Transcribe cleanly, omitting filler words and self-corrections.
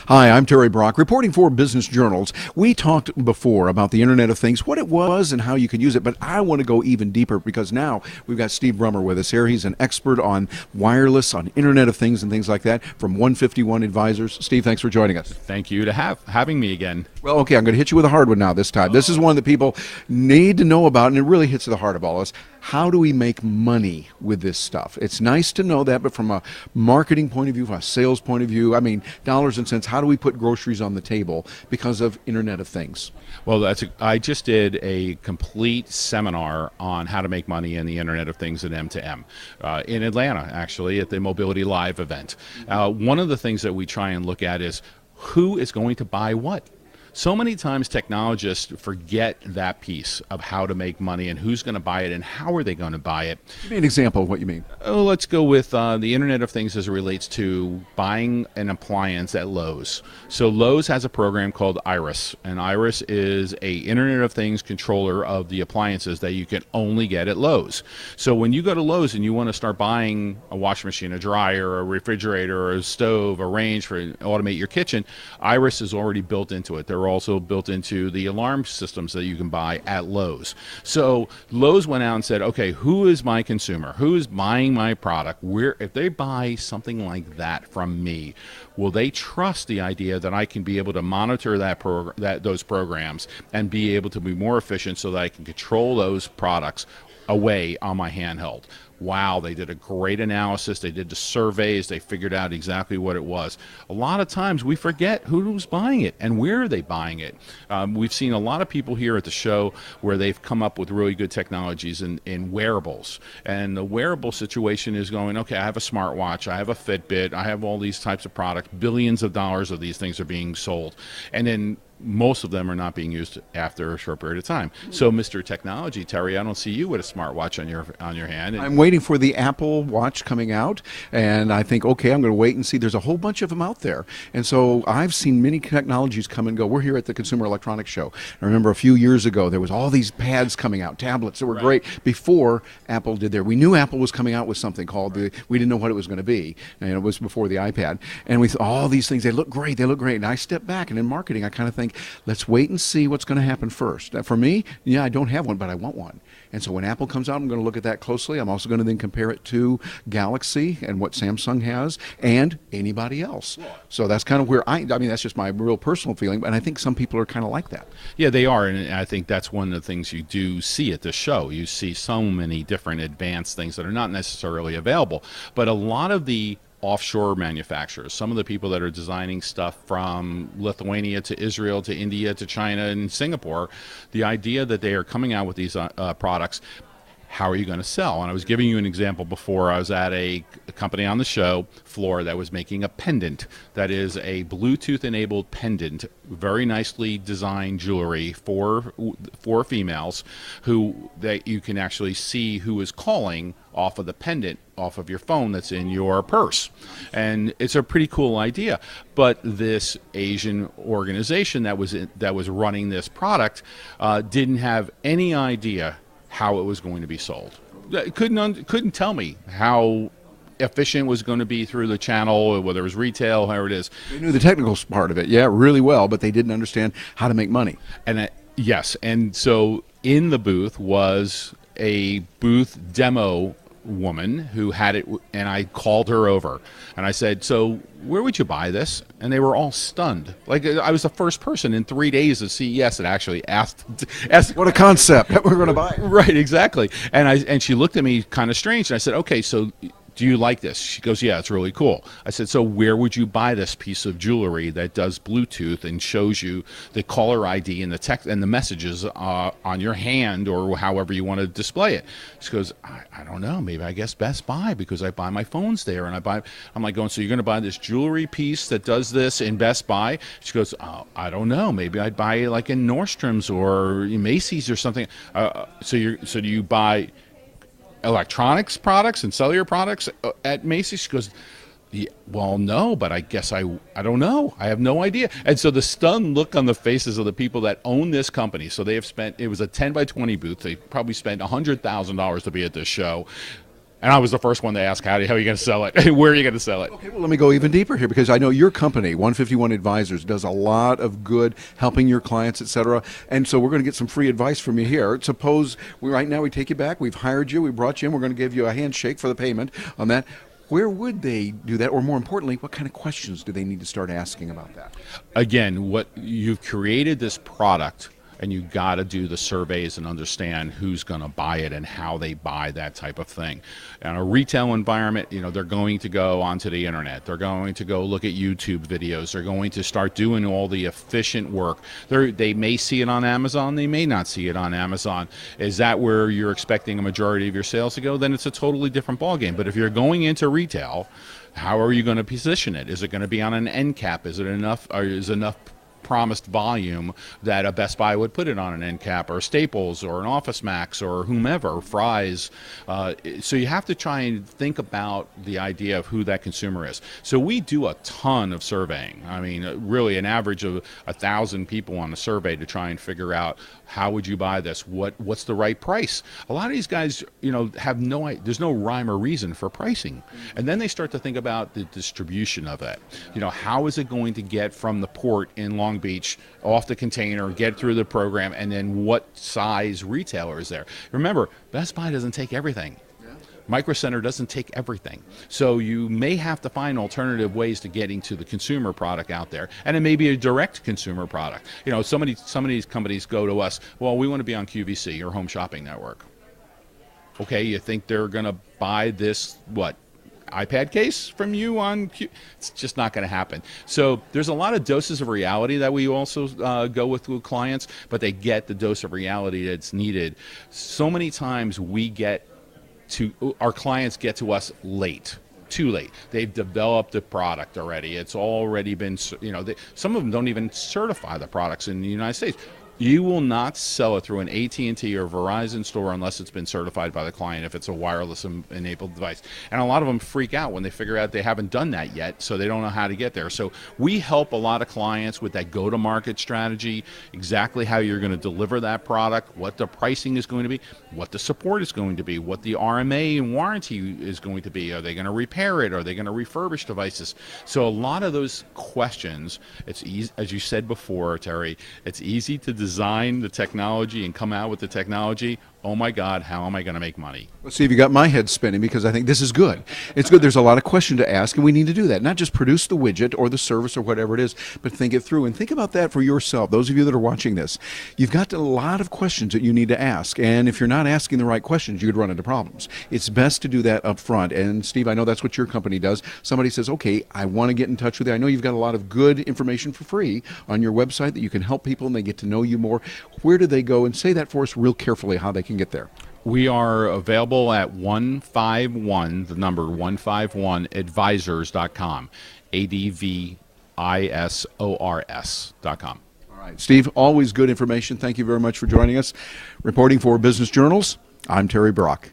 Hi, I'm Terry Brock, reporting for Business Journals. We talked before about the Internet of Things, what it was and how you could use it, but I want to go even deeper because now we've got Steve Brumer with us here. He's an expert on wireless, on Internet of Things and things like that from 151 Advisors. Steve, thanks for joining us. Thank you to having me again. Well, okay, I'm going to hit you with a hard one now this time. This is one that people need to know about, and it really hits the heart of all of us. How do we make money with this stuff? It's nice to know that, but from a marketing point of view, from a sales point of view, I mean, dollars and cents, how do we put groceries on the table because of Internet of Things? Well, I just did a complete seminar on how to make money in the Internet of Things at M2M in Atlanta, actually, at the Mobility Live event. One of the things that we try and look at is who is going to buy what. So many times technologists forget that piece of how to make money and who's going to buy it and how are they going to buy it. Give me an example of what you mean. Oh, let's go with the Internet of Things as it relates to buying an appliance at Lowe's. So Lowe's has a program called Iris, and Iris is a Internet of Things controller of the appliances that you can only get at Lowe's. So when you go to Lowe's and you want to start buying a washing machine, a dryer, a refrigerator, a stove, a range for automate your kitchen, Iris is already built into it. They're also built into the alarm systems that you can buy at Lowe's. So Lowe's went out and said, okay, who is my consumer? Who is buying my product? If they buy something like that from me, will they trust the idea that I can be able to monitor those programs and be able to be more efficient so that I can control those products away on my handheld? Wow, they did a great analysis. They did the surveys. They figured out exactly what it was. A lot of times we forget who's buying it and where are they buying it. We've seen a lot of people here at the show where they've come up with really good technologies in wearables. And the wearable situation is going, okay, I have a smartwatch, I have a Fitbit, I have all these types of products. Billions of dollars of these things are being sold. And then most of them are not being used after a short period of time. So, Mr. Technology, Terry, I don't see you with a smartwatch on your hand. I'm waiting for the Apple Watch coming out, and I think, okay, I'm going to wait and see. There's a whole bunch of them out there. And so I've seen many technologies come and go. We're here at the Consumer Electronics Show. I remember a few years ago, there was all these pads coming out, tablets that were great before Apple did their. We knew Apple was coming out with something called we didn't know what it was going to be. And it was before the iPad. And we thought, all these things, they look great. And I step back, and in marketing, I kind of think, let's wait and see what's going to happen first. For me, I don't have one, but I want one. And so when Apple comes out, I'm going to look at that closely. I'm also going to then compare it to Galaxy and what Samsung has and anybody else. So that's kind of where I mean, that's just my real personal feeling, but I think some people are kind of like that. Yeah, they are, and I think that's one of the things you do see at the show. You see so many different advanced things that are not necessarily available, but a lot of the offshore manufacturers, some of the people that are designing stuff from Lithuania to Israel to India to China and Singapore, the idea that they are coming out with these products, how are you going to sell? And I was giving you an example before. I was at a company on the show floor that was making a pendant that is a Bluetooth-enabled pendant, very nicely designed jewelry for females that you can actually see who is calling off of the pendant, off of your phone that's in your purse. And it's a pretty cool idea. But this Asian organization that was running this product didn't have any idea how it was going to be sold. Couldn't tell me how efficient was going to be through the channel, whether it was retail, however it is. They knew the technical part of it, really well, but they didn't understand how to make money. And yes, and so in the booth was a booth demo woman who had it, and I called her over and I said, so where would you buy this? And they were all stunned. Like, I was the first person in 3 days of CES that actually asked what a concept that we're going to buy. Right, exactly. And she looked at me kind of strange, and I said, okay, so do you like this? She goes, yeah, it's really cool. I said, so where would you buy this piece of jewelry that does Bluetooth and shows you the caller ID and the text and the messages on your hand or however you want to display it? She goes, I don't know. Maybe I guess Best Buy, because I buy my phones there. And I'm like going, so you're going to buy this jewelry piece that does this in Best Buy? She goes, oh, I don't know. Maybe I'd buy it like in Nordstrom's or Macy's or something. So do you buy electronics products and cellular products at Macy's? She goes, yeah, well, no, but I guess I don't know. I have no idea. And so the stunned look on the faces of the people that own this company, so they have spent, it was a 10 by 20 booth. They probably spent $100,000 to be at this show. And I was the first one to ask, how are you going to sell it? Where are you going to sell it? Okay, well, let me go even deeper here because I know your company, 151 Advisors, does a lot of good helping your clients, et cetera. And so we're going to get some free advice from you here. Suppose right now we take you back, we've hired you, we brought you in, we're going to give you a handshake for the payment on that. Where would they do that? Or more importantly, what kind of questions do they need to start asking about that? Again, what you've created this product, and you got to do the surveys and understand who's going to buy it and how they buy that type of thing. In a retail environment, they're going to go onto the internet. They're going to go look at YouTube videos. They're going to start doing all the efficient work. They may see it on Amazon. They may not see it on Amazon. Is that where you're expecting a majority of your sales to go? Then it's a totally different ballgame. But if you're going into retail, how are you going to position it? Is it going to be on an end cap? Is it enough? Or is enough promised volume that a Best Buy would put it on an end cap, or Staples, or an Office Max, or whomever, Fry's. So you have to try and think about the idea of who that consumer is. So we do a ton of surveying. I mean, really an average of 1,000 people on a survey to try and figure out how would you buy this? What's the right price? A lot of these guys, have there's no rhyme or reason for pricing. And then they start to think about the distribution of it. How is it going to get from the port in Long Beach off the container, get through the program, and then what size retailer is there? Remember, Best Buy doesn't take everything. Micro Center doesn't take everything. So you may have to find alternative ways to getting to the consumer product out there. And it may be a direct consumer product. Some of these companies go to us, well, we want to be on QVC or Home Shopping Network. Okay, you think they're going to buy this, iPad case from you on it's just not going to happen. So there's a lot of doses of reality that we also go with clients, but they get the dose of reality that's needed. So many times our clients get to us late. Too late. They've developed the product already. It's already been, some of them don't even certify the products in the United States. You will not sell it through an AT&T or Verizon store unless it's been certified by the client if it's a wireless enabled device. And a lot of them freak out when they figure out they haven't done that yet, so they don't know how to get there. So we help a lot of clients with that go-to-market strategy, exactly how you're going to deliver that product, what the pricing is going to be, what the support is going to be, what the RMA and warranty is going to be. Are they going to repair it? Are they going to refurbish devices? So a lot of those questions, it's easy, as you said before, Terry, it's easy to design the technology and come out with the technology. Oh my God, how am I going to make money? Well, Steve, you got my head spinning because I think this is good. It's good. There's a lot of question to ask, and we need to do that. Not just produce the widget or the service or whatever it is, but think it through. And think about that for yourself. Those of you that are watching this, you've got a lot of questions that you need to ask. And if you're not asking the right questions, you could run into problems. It's best to do that up front. And Steve, I know that's what your company does. Somebody says, okay, I want to get in touch with you. I know you've got a lot of good information for free on your website that you can help people and they get to know you more. Where do they go? And say that for us real carefully, how they can get there. We are available at 151, the number 151 advisors.com, ADVISORS.com. All right, Steve, always good information. Thank you very much for joining us. Reporting for Business Journals, I'm Terry Brock.